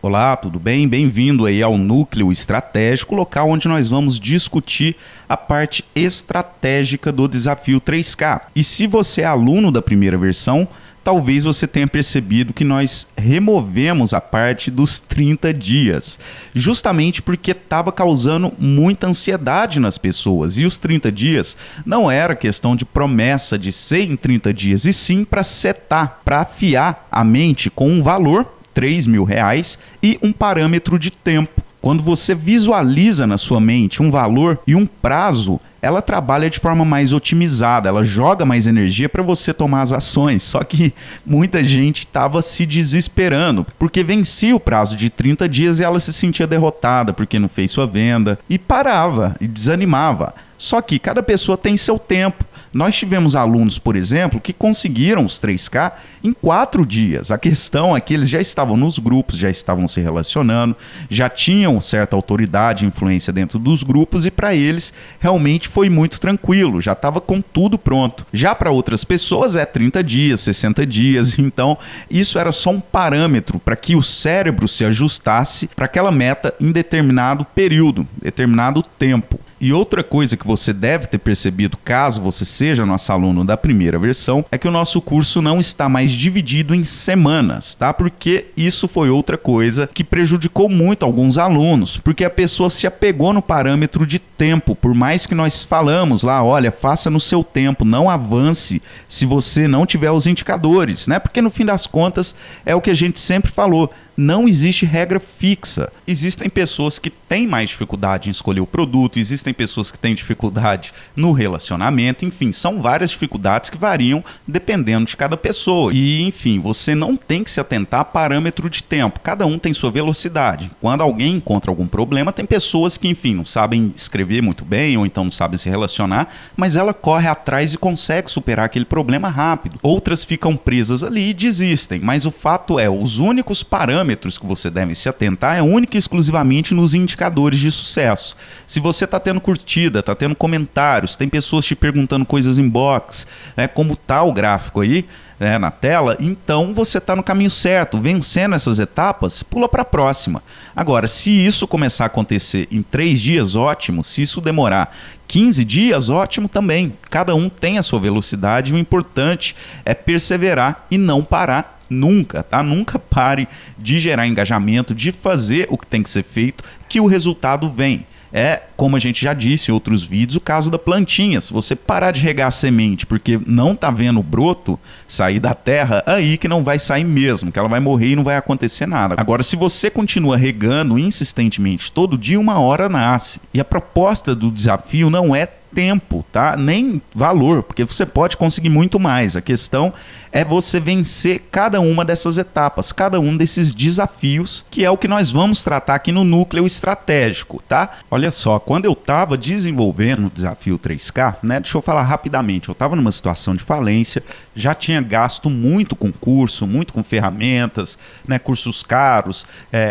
Olá, tudo bem? Bem-vindo aí ao Núcleo Estratégico, local onde nós vamos discutir a parte estratégica do desafio 3K. E se você é aluno da primeira versão, talvez você tenha percebido que nós removemos a parte dos 30 dias, justamente porque estava causando muita ansiedade nas pessoas. E os 30 dias não era questão de promessa de ser em 30 dias, e sim para setar, para afiar a mente com um valor, R$3.000, e um parâmetro de tempo. Quando você visualiza na sua mente um valor e um prazo, ela trabalha de forma mais otimizada, ela joga mais energia para você tomar as ações. Só que muita gente estava se desesperando, porque vencia o prazo de 30 dias e ela se sentia derrotada porque não fez sua venda e parava e desanimava. Só que cada pessoa tem seu tempo. Nós tivemos alunos, por exemplo, que conseguiram os 3K em 4 dias. A questão é que eles já estavam nos grupos, já estavam se relacionando, já tinham certa autoridade e influência dentro dos grupos, e para eles realmente foi muito tranquilo, já estava com tudo pronto. Já para outras pessoas é 30 dias, 60 dias, então isso era só um parâmetro para que o cérebro se ajustasse para aquela meta em determinado período, determinado tempo. E outra coisa que você deve ter percebido, caso você seja nosso aluno da primeira versão, é que o nosso curso não está mais dividido em semanas, tá? Porque isso foi outra coisa que prejudicou muito alguns alunos, porque a pessoa se apegou no parâmetro de tempo. Por mais que nós falamos lá, olha, faça no seu tempo, não avance se você não tiver os indicadores, né? Porque no fim das contas é o que a gente sempre falou. Não existe regra fixa. Existem pessoas que têm mais dificuldade em escolher o produto, existem pessoas que têm dificuldade no relacionamento, enfim, são várias dificuldades que variam dependendo de cada pessoa. E, enfim, você não tem que se atentar a parâmetro de tempo. Cada um tem sua velocidade. Quando alguém encontra algum problema, tem pessoas que, enfim, não sabem escrever muito bem ou então não sabem se relacionar, mas ela corre atrás e consegue superar aquele problema rápido. Outras ficam presas ali e desistem. Mas o fato é, os únicos parâmetros que você deve se atentar é única e exclusivamente nos indicadores de sucesso. Se você está tendo curtida, está tendo comentários, tem pessoas te perguntando coisas em box, né, como está o gráfico aí, né, na tela, então você está no caminho certo. Vencendo essas etapas, pula para a próxima. Agora, se isso começar a acontecer em 3 dias, ótimo. Se isso demorar 15 dias, ótimo também. Cada um tem a sua velocidade, o importante é perseverar e não parar nunca, tá? Nunca pare de gerar engajamento, de fazer o que tem que ser feito, que o resultado vem. É, como a gente já disse em outros vídeos, o caso da plantinha. Se você parar de regar a semente porque não está vendo o broto sair da terra, aí que não vai sair mesmo, que ela vai morrer e não vai acontecer nada. Agora, se você continua regando insistentemente todo dia, uma hora nasce. E a proposta do desafio não é tempo, tá? Nem valor, porque você pode conseguir muito mais. A questão é você vencer cada uma dessas etapas, cada um desses desafios, que é o que nós vamos tratar aqui no Núcleo Estratégico, tá? Olha só, quando eu estava desenvolvendo o desafio 3K, né? Deixa eu falar rapidamente, eu estava numa situação de falência, já tinha gasto muito com curso, muito com ferramentas, né? Cursos caros,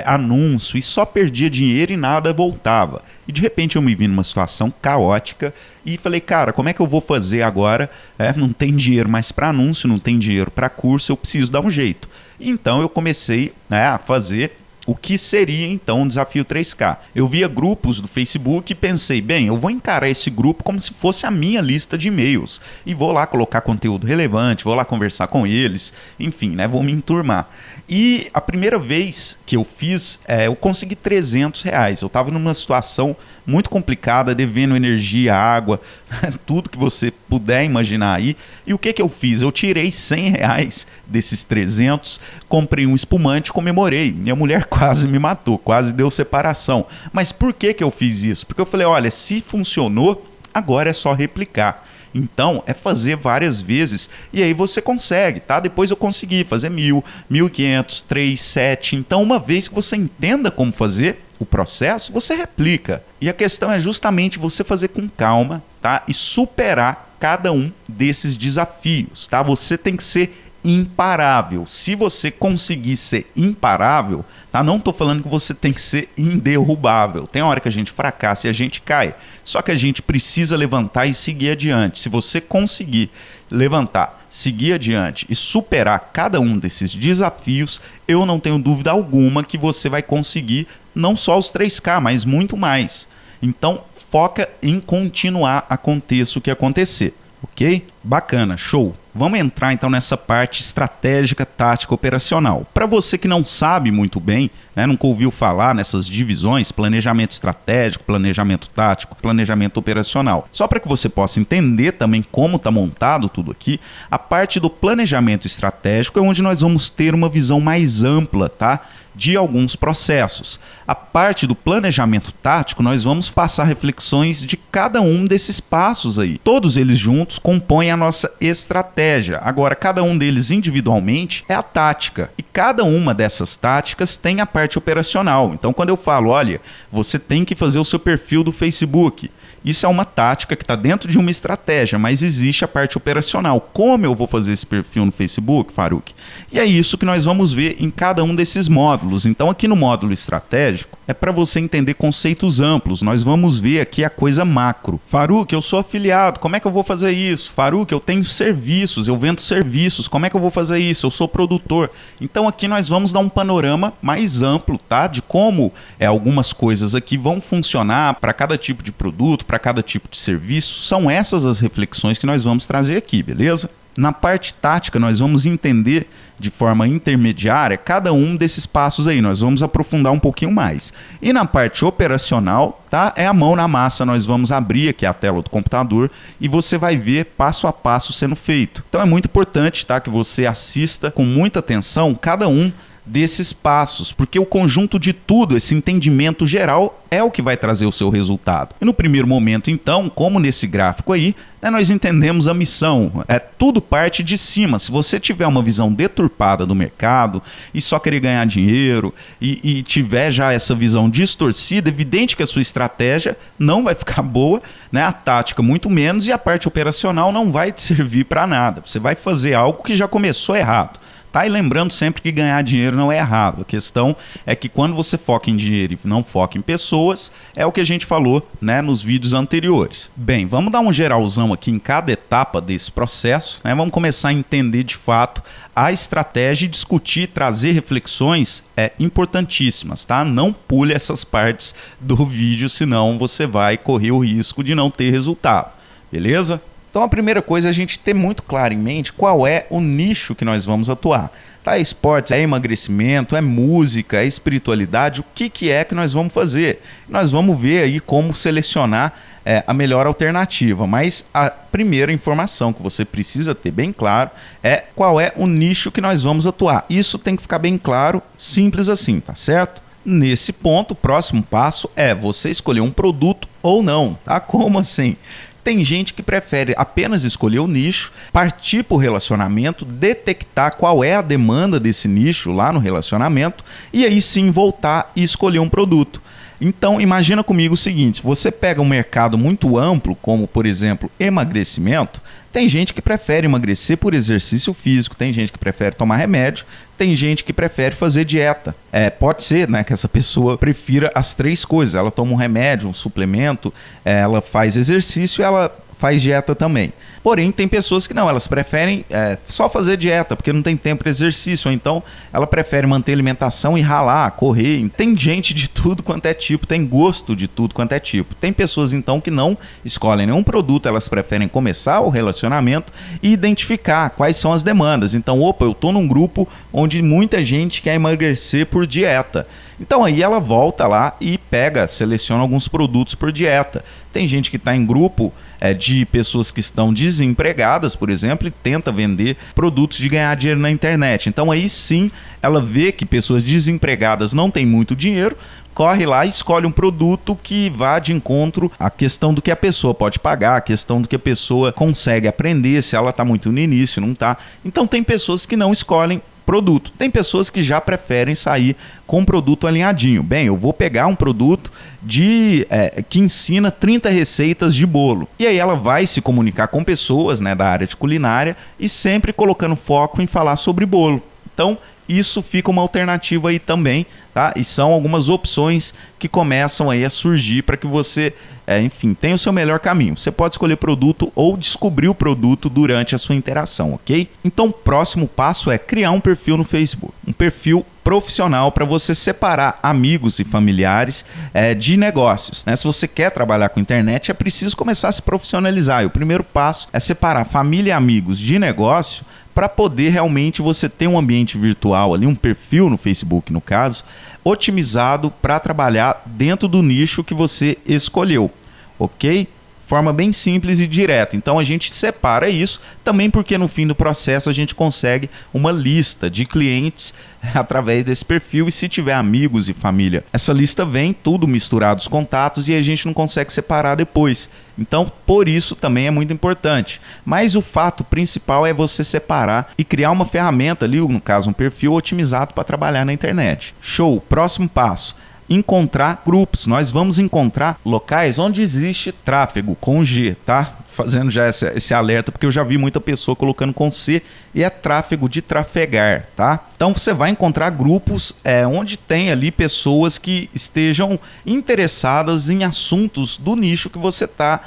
anúncio, e só perdia dinheiro e nada voltava. E de repente eu me vi numa situação caótica e falei, cara, como é que eu vou fazer agora? Não tem dinheiro mais para anúncio, não tem dinheiro para curso, eu preciso dar um jeito. Então eu comecei, né, a fazer o que seria então um desafio 3K. Eu via grupos do Facebook e pensei, bem, eu vou encarar esse grupo como se fosse a minha lista de e-mails. E vou lá colocar conteúdo relevante, vou lá conversar com eles, enfim, né, vou me enturmar. E a primeira vez que eu fiz, eu consegui R$300. Eu estava numa situação muito complicada, devendo energia, água, tudo que você puder imaginar aí. E o que eu fiz? Eu tirei R$100 desses 300, comprei um espumante e comemorei. Minha mulher quase me matou, quase deu separação. Mas por que eu fiz isso? Porque eu falei, olha, se funcionou, agora é só replicar. Então, é fazer várias vezes e aí você consegue, tá? Depois eu consegui fazer 1.000, 1.500, 3, 7. Então, uma vez que você entenda como fazer o processo, você replica. E a questão é justamente você fazer com calma, tá? E superar cada um desses desafios, tá? Você tem que ser imparável. Se você conseguir ser imparável, tá? Não tô falando que você tem que ser inderrubável. Tem hora que a gente fracassa e a gente cai. Só que a gente precisa levantar e seguir adiante. Se você conseguir levantar, seguir adiante e superar cada um desses desafios, eu não tenho dúvida alguma que você vai conseguir não só os 3K, mas muito mais. Então, foca em continuar, aconteça o que acontecer. Ok? Bacana, show. Vamos entrar então nessa parte estratégica, tática, operacional. Para você que não sabe muito bem, né, nunca ouviu falar nessas divisões, planejamento estratégico, planejamento tático, planejamento operacional. Só para que você possa entender também como está montado tudo aqui, a parte do planejamento estratégico é onde nós vamos ter uma visão mais ampla, tá? De alguns processos. A parte do planejamento tático, nós vamos passar reflexões de cada um desses passos aí. Todos eles juntos compõem a nossa estratégia. Agora, cada um deles individualmente é a tática. E cada uma dessas táticas tem a parte operacional. Então, quando eu falo, olha, você tem que fazer o seu perfil do Facebook. Isso é uma tática que está dentro de uma estratégia, mas existe a parte operacional. Como eu vou fazer esse perfil no Facebook, Faruque? E é isso que nós vamos ver em cada um desses módulos. Então, aqui no módulo estratégico, é para você entender conceitos amplos. Nós vamos ver aqui a coisa macro. Faruque, eu sou afiliado, como é que eu vou fazer isso? Faruque, eu tenho serviços, eu vendo serviços, como é que eu vou fazer isso? Eu sou produtor. Então, aqui nós vamos dar um panorama mais amplo, tá? De como algumas coisas aqui vão funcionar para cada tipo de produto, para cada tipo de serviço. São essas as reflexões que nós vamos trazer aqui, beleza? Na parte tática, nós vamos entender de forma intermediária cada um desses passos aí. Nós vamos aprofundar um pouquinho mais. E na parte operacional, tá? É a mão na massa. Nós vamos abrir aqui a tela do computador e você vai ver passo a passo sendo feito. Então é muito importante, tá? Que você assista com muita atenção cada um desses passos, porque o conjunto de tudo, esse entendimento geral, é o que vai trazer o seu resultado. E no primeiro momento, então, como nesse gráfico aí, nós entendemos a missão. Tudo parte de cima. Se você tiver uma visão deturpada do mercado e só querer ganhar dinheiro e tiver já essa visão distorcida, é evidente que a sua estratégia não vai ficar boa, né? A tática muito menos, e a parte operacional não vai te servir para nada. Você vai fazer algo que já começou errado. Tá? E lembrando sempre que ganhar dinheiro não é errado. A questão é que quando você foca em dinheiro e não foca em pessoas, é o que a gente falou, né, nos vídeos anteriores. Bem, vamos dar um geralzão aqui em cada etapa desse processo, né? Vamos começar a entender de fato a estratégia e discutir, trazer reflexões importantíssimas, tá? Não pule essas partes do vídeo, senão você vai correr o risco de não ter resultado, beleza? Então a primeira coisa é a gente ter muito claro em mente qual é o nicho que nós vamos atuar. Tá? É esportes, é emagrecimento, é música, é espiritualidade, o que é que nós vamos fazer? Nós vamos ver aí como selecionar a melhor alternativa, mas a primeira informação que você precisa ter bem claro é qual é o nicho que nós vamos atuar. Isso tem que ficar bem claro, simples assim, tá certo? Nesse ponto, o próximo passo é você escolher um produto ou não, tá? Como assim? Tem gente que prefere apenas escolher o nicho, partir para o relacionamento, detectar qual é a demanda desse nicho lá no relacionamento e aí sim voltar e escolher um produto. Então imagina comigo o seguinte, se você pega um mercado muito amplo, como por exemplo emagrecimento, tem gente que prefere emagrecer por exercício físico, tem gente que prefere tomar remédio, tem gente que prefere fazer dieta. Pode ser, né, que essa pessoa prefira as três coisas. Ela toma um remédio, um suplemento, ela faz exercício e ela faz dieta também. Porém, tem pessoas que não, elas preferem só fazer dieta, porque não tem tempo para exercício, ou então ela prefere manter alimentação e ralar, correr. Tem gente de tudo quanto é tipo, tem gosto de tudo quanto é tipo. Tem pessoas, então, que não escolhem nenhum produto, elas preferem começar o relacionamento e identificar quais são as demandas. Então, eu estou num grupo onde muita gente quer emagrecer por dieta. Então aí ela volta lá e seleciona alguns produtos por dieta. Tem gente que está em grupo de pessoas que estão desempregadas, por exemplo, e tenta vender produtos de ganhar dinheiro na internet. Então aí sim ela vê que pessoas desempregadas não têm muito dinheiro, corre lá e escolhe um produto que vá de encontro à questão do que a pessoa pode pagar, a questão do que a pessoa consegue aprender, se ela está muito no início, não está. Então tem pessoas que não escolhem produto. Tem pessoas que já preferem sair com um produto alinhadinho. Bem, eu vou pegar um produto que ensina 30 receitas de bolo. E aí ela vai se comunicar com pessoas, né, da área de culinária e sempre colocando foco em falar sobre bolo. Então, isso fica uma alternativa aí também, tá? E são algumas opções que começam aí a surgir para que você, enfim, tenha o seu melhor caminho. Você pode escolher produto ou descobrir o produto durante a sua interação, ok? Então, o próximo passo é criar um perfil no Facebook. Um perfil profissional para você separar amigos e familiares de negócios, né? Se você quer trabalhar com internet, é preciso começar a se profissionalizar. E o primeiro passo é separar família e amigos de negócio para poder realmente você ter um ambiente virtual ali, um perfil no Facebook, no caso, otimizado para trabalhar dentro do nicho que você escolheu, ok? Forma bem simples e direta. Então a gente separa isso também porque no fim do processo a gente consegue uma lista de clientes através desse perfil e se tiver amigos e família, essa lista vem tudo misturado os contatos e a gente não consegue separar depois. Então por isso também é muito importante. Mas o fato principal é você separar e criar uma ferramenta ali, no caso um perfil otimizado para trabalhar na internet. Show! Próximo passo. Encontrar grupos. Nós vamos encontrar locais onde existe tráfego com G, tá? Fazendo já esse alerta, porque eu já vi muita pessoa colocando com C e é tráfego de trafegar, tá? Então você vai encontrar grupos onde tem ali pessoas que estejam interessadas em assuntos do nicho que você está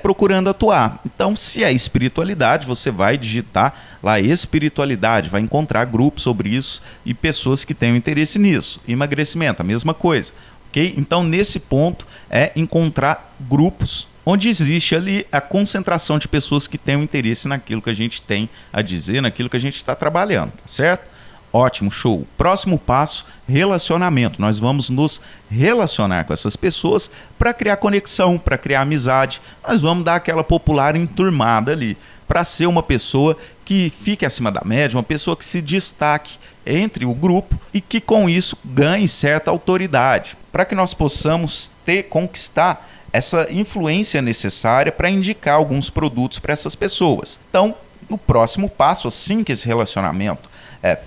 procurando atuar. Então, se é espiritualidade, você vai digitar lá espiritualidade, vai encontrar grupos sobre isso e pessoas que tenham interesse nisso. Emagrecimento, a mesma coisa, ok? Então, nesse ponto é encontrar grupos onde existe ali a concentração de pessoas que tenham interesse naquilo que a gente tem a dizer, naquilo que a gente está trabalhando, tá certo? Ótimo, show. Próximo passo, relacionamento. Nós vamos nos relacionar com essas pessoas para criar conexão, para criar amizade. Nós vamos dar aquela popular enturmada ali, para ser uma pessoa que fique acima da média, uma pessoa que se destaque entre o grupo e que com isso ganhe certa autoridade, para que nós possamos conquistar essa influência necessária para indicar alguns produtos para essas pessoas. Então, no próximo passo, assim que esse relacionamento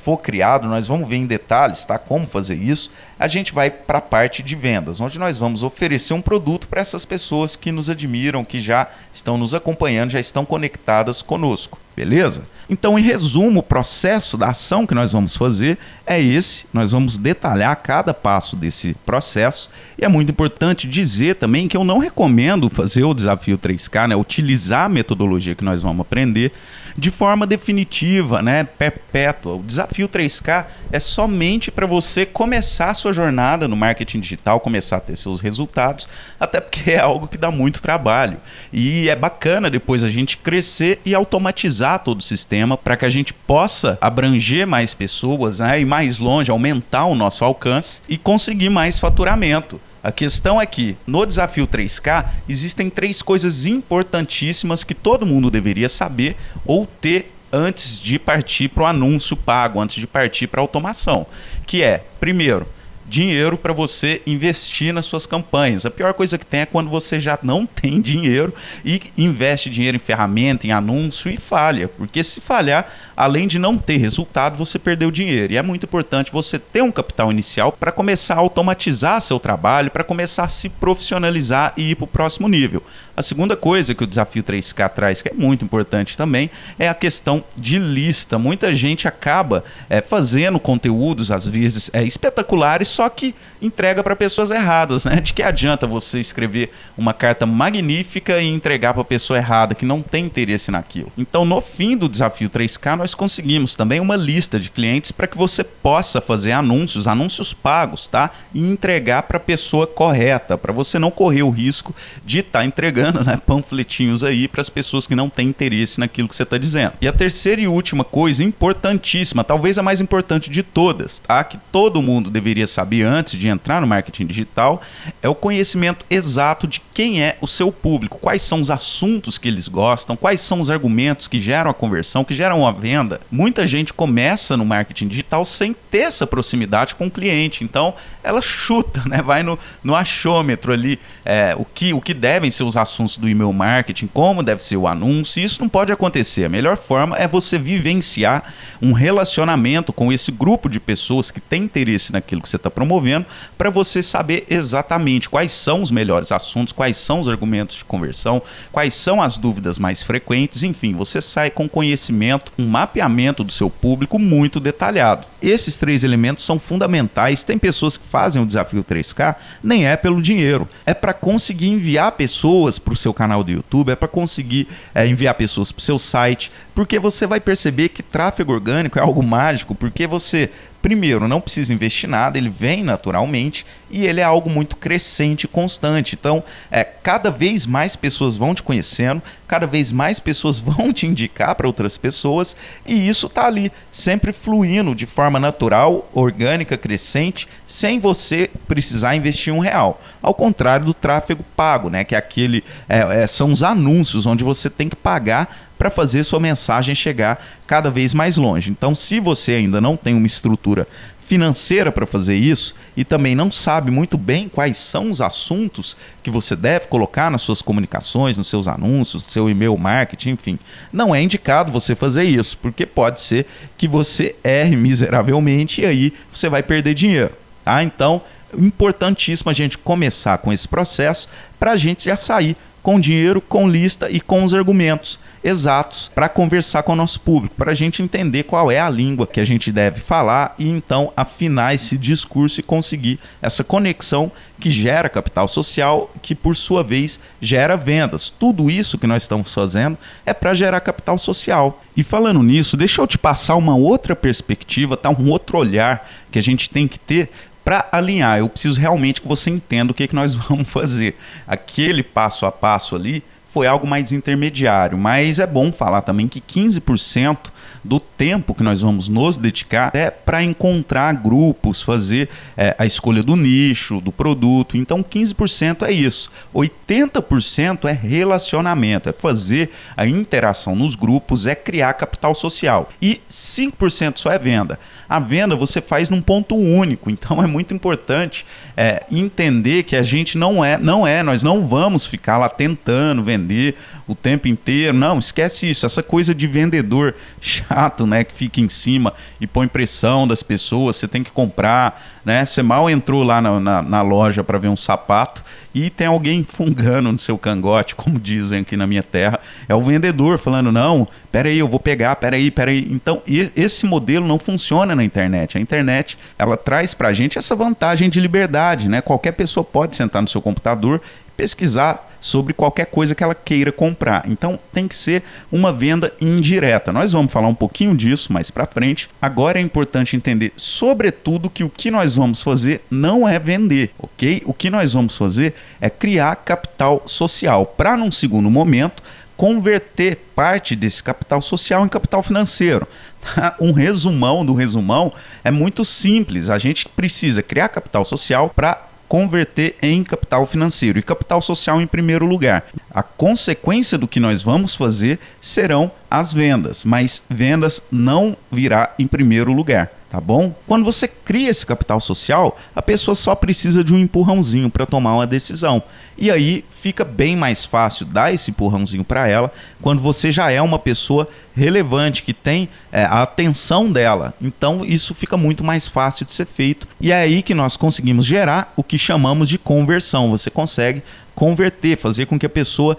for criado, nós vamos ver em detalhes, tá, como fazer isso. A gente vai para a parte de vendas, onde nós vamos oferecer um produto para essas pessoas que nos admiram, que já estão nos acompanhando, já estão conectadas conosco, beleza? Então, em resumo, o processo da ação que nós vamos fazer é esse. Nós vamos detalhar cada passo desse processo. E é muito importante dizer também que eu não recomendo fazer o desafio 3K, né? Utilizar a metodologia que nós vamos aprender de forma definitiva, né? Perpétua. O desafio 3K é somente para você começar a sua jornada no marketing digital, começar a ter seus resultados, até porque é algo que dá muito trabalho. E é bacana depois a gente crescer e automatizar todo o sistema para que a gente possa abranger mais pessoas, né? Ir mais longe, aumentar o nosso alcance e conseguir mais faturamento. A questão é que no desafio 3K existem 3 coisas importantíssimas que todo mundo deveria saber ou ter antes de partir para o anúncio pago, antes de partir para a automação, que é, primeiro, dinheiro para você investir nas suas campanhas. A pior coisa que tem é quando você já não tem dinheiro e investe dinheiro em ferramenta, em anúncio e falha, porque se falhar, além de não ter resultado, você perdeu dinheiro. E é muito importante você ter um capital inicial para começar a automatizar seu trabalho, para começar a se profissionalizar e ir para o próximo nível. A segunda coisa que o desafio 3K traz, que é muito importante também, é a questão de lista. Muita gente acaba fazendo conteúdos, às vezes, espetaculares, só que entrega para pessoas erradas, né? De que adianta você escrever uma carta magnífica e entregar para a pessoa errada, que não tem interesse naquilo? Então, no fim do desafio 3K, nós conseguimos também uma lista de clientes para que você possa fazer anúncios pagos, tá? E entregar para a pessoa correta, para você não correr o risco de estar entregando, né, panfletinhos aí para as pessoas que não têm interesse naquilo que você está dizendo. E a terceira e última coisa importantíssima, talvez a mais importante de todas, tá? Que todo mundo deveria saber antes de entrar no marketing digital, é o conhecimento exato de quem é o seu público, quais são os assuntos que eles gostam, quais são os argumentos que geram a conversão, que geram a venda, venda. Muita gente começa no marketing digital sem ter essa proximidade com o cliente, então ela chuta, né? Vai no achômetro ali, o que devem ser os assuntos do e-mail marketing, como deve ser o anúncio. Isso não pode acontecer. A melhor forma é você vivenciar um relacionamento com esse grupo de pessoas que tem interesse naquilo que você está promovendo, para você saber exatamente quais são os melhores assuntos, quais são os argumentos de conversão, quais são as dúvidas mais frequentes. Enfim, você sai com conhecimento, um mapeamento do seu público muito detalhado. Esses 3 elementos são fundamentais. Tem pessoas que fazem o desafio 3K, nem é pelo dinheiro, é para conseguir enviar pessoas para o seu canal do YouTube, é para conseguir enviar pessoas para o seu site, porque você vai perceber que tráfego orgânico é algo mágico, porque você, primeiro, não precisa investir nada, ele vem naturalmente e ele é algo muito crescente e constante. Então, cada vez mais pessoas vão te conhecendo, cada vez mais pessoas vão te indicar para outras pessoas, e isso está ali, sempre fluindo de forma natural, orgânica, crescente, sem você precisar investir R$1. Ao contrário do tráfego pago, né? Que é aquele, são os anúncios onde você tem que pagar para fazer sua mensagem chegar cada vez mais longe. Então, se você ainda não tem uma estrutura financeira para fazer isso e também não sabe muito bem quais são os assuntos que você deve colocar nas suas comunicações, nos seus anúncios, no seu e-mail marketing, enfim, não é indicado você fazer isso, porque pode ser que você erre miseravelmente e aí você vai perder dinheiro, tá? Então, importantíssimo a gente começar com esse processo para a gente já sair com dinheiro, com lista e com os argumentos exatos para conversar com o nosso público, para a gente entender qual é a língua que a gente deve falar e então afinar esse discurso e conseguir essa conexão que gera capital social, que por sua vez gera vendas. Tudo isso que nós estamos fazendo é para gerar capital social. E falando nisso, deixa eu te passar uma outra perspectiva, tá? Um outro olhar que a gente tem que ter para alinhar. Eu preciso realmente que você entenda o que nós vamos fazer. Aquele passo a passo ali foi algo mais intermediário, mas é bom falar também que 15% do tempo que nós vamos nos dedicar é para encontrar grupos, fazer a escolha do nicho, do produto. Então 15% é isso, 80% é relacionamento, é fazer a interação nos grupos, é criar capital social, e 5% só é venda. A venda você faz num ponto único, então é muito importante entender que a gente nós não vamos ficar lá tentando vender o tempo inteiro. Não, esquece isso, essa coisa de vendedor chato, né, que fica em cima e põe pressão das pessoas, você tem que comprar, né? Você mal entrou lá na loja para ver um sapato e tem alguém fungando no seu cangote, como dizem aqui na minha terra, é o vendedor falando, não, peraí, eu vou pegar, peraí. Então, esse modelo não funciona na internet. A internet, ela traz pra gente essa vantagem de liberdade, né? Qualquer pessoa pode sentar no seu computador e pesquisar sobre qualquer coisa que ela queira comprar. Então, tem que ser uma venda indireta. Nós vamos falar um pouquinho disso mais pra frente. Agora é importante entender, sobretudo, que o que nós vamos fazer não é vender, ok? O que nós vamos fazer é criar capital social para, num segundo momento, converter parte desse capital social em capital financeiro. Um resumão do resumão é muito simples. A gente precisa criar capital social para converter em capital financeiro, e capital social em primeiro lugar. A consequência do que nós vamos fazer serão as vendas, mas vendas não virá em primeiro lugar, tá bom? Quando você cria esse capital social, a pessoa só precisa de um empurrãozinho para tomar uma decisão. E aí fica bem mais fácil dar esse empurrãozinho para ela quando você já é uma pessoa relevante, que tem a atenção dela. Então isso fica muito mais fácil de ser feito. E é aí que nós conseguimos gerar o que chamamos de conversão. Você consegue converter, fazer com que a pessoa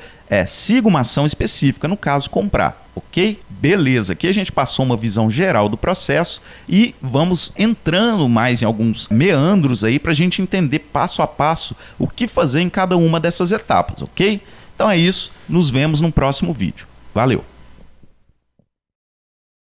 siga uma ação específica, no caso, comprar, ok? Beleza, aqui a gente passou uma visão geral do processo e vamos entrando mais em alguns meandros aí para a gente entender passo a passo o que fazer em cada uma dessas etapas, ok? Então é isso, nos vemos no próximo vídeo. Valeu!